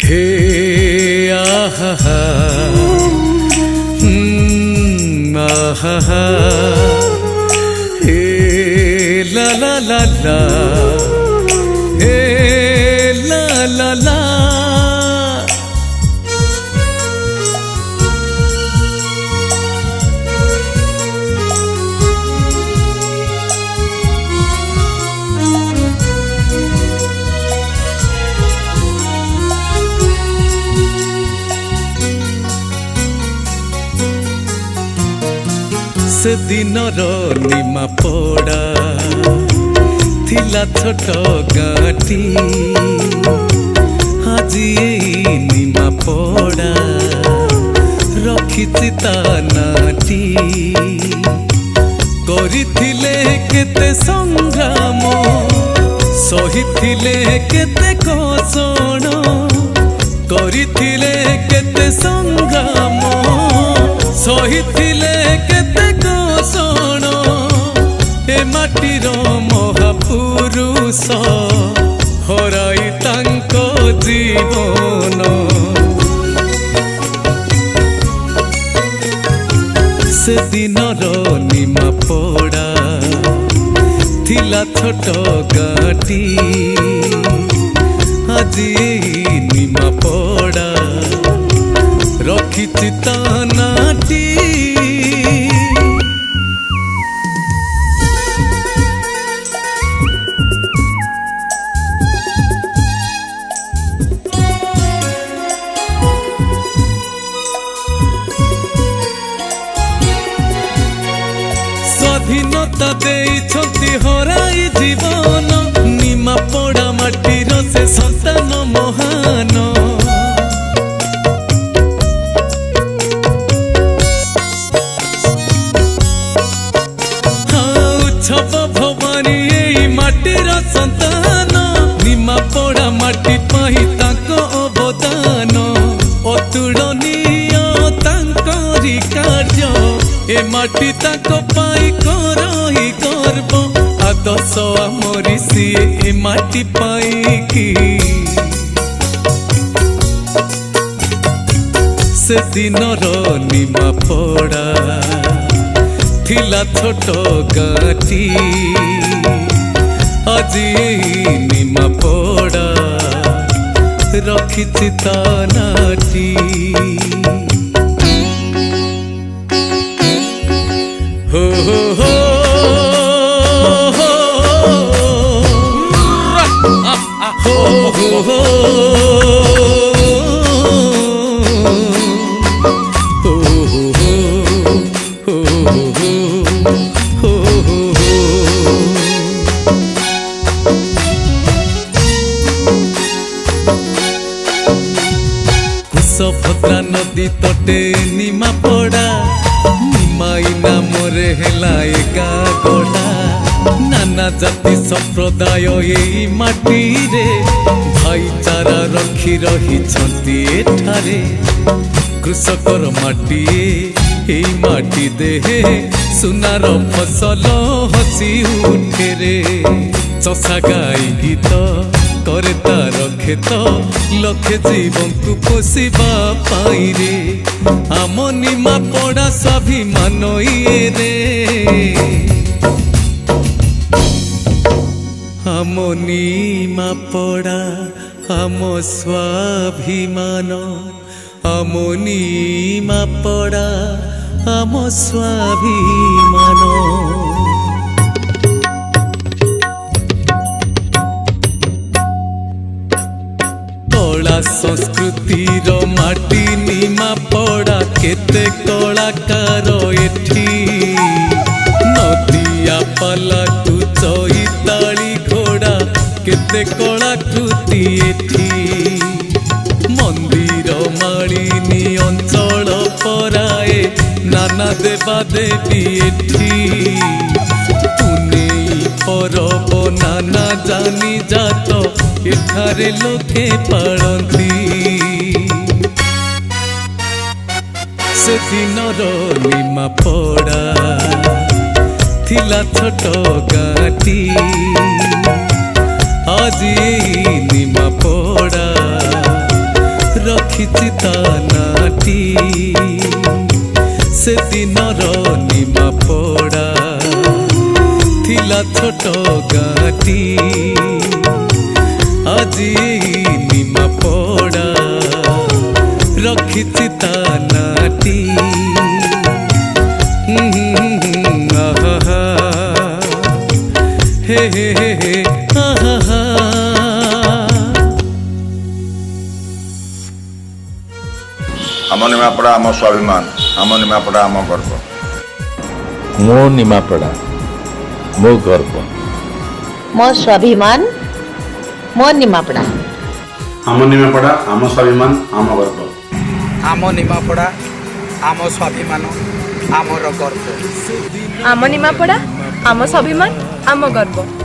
हे आहा आहा हे ला ला ला ला हे ला ला ला। से दिनर निमापड़ा थिला छोट गाँटी आजी निमापड़ा रखिछि ता नाटी करिथिले केते संग्राम सहिथिले केते कषण करिथिले केते संग्राम सहिथिले केते कषण ए माटीर महापुरुष हराई तांको जीवन से दिनर निमापड़ा थिला छोट गाँटी आजी निमापड़ा रखिछि ता नाटी। स्वाधीनता देइछन्ति हराई जीवन निमापड़ा माटीर से संतान महान छप भवानी एई माटीर संतान निमापड़ा माटी पाही तांको अवदान अतुलनीय तांकरी कार्य ए माटी तांको पाई करही गर्व आदर्श आमरी सिए ए माटी पाई की से दिनर निमापड़ा थिला छोट गाँटी आजी निमापड़ा रखिछि ता नाटी। हो हो हो हो हो भद्रा नदी तटे निमापड़ा निमाई नामरे हेला एका गड़ा नाना जाति संप्रदाय एई माटी रे भाईचारा रखी रहिछन्ति एठारे कृषकर माटी एई माटी देहे सुनार फसल हसी उठे रे चषा गाई गीत करे तार खेत लखे जीवन को पोषिबा पाई रे आम निमापड़ा स्वाभिमान इए रे आम निमापड़ा आम स्वाभिमान आम निमापड़ा आम स्वाभिमान। संस्कृतिर माटी निमापड़ा केते कलाकार एठी नदिया पाला तू चैताली घोड़ा केते कलाकृति एठी मंदिर मालिनी अंचल पराए नाना देवा देवी एठी पुनेई परब नाना जानी जात एठारे लोके पाळंती से दिनर निमापड़ा थिला छोट गाँटी आज निमापड़ा रखिछि ता नाटी से दिनर निमापड़ा थिला छोट गाँटी आज निमापड़ा रखिछि ता नाटी हे हे हे हे आम निमापड़ा आम स्वाभिमान आम निमापड़ा आम गर्व मो निमापड़ा मो गर्व मो स्वाभिमान मो निमापड़ा आम निमापड़ा आम स्वाभिमान आम गर्व आम निमापड़ा आम स्वाभिमान आमर गर्व आम निमापड़ा आम स्वाभिमान आम गर्व।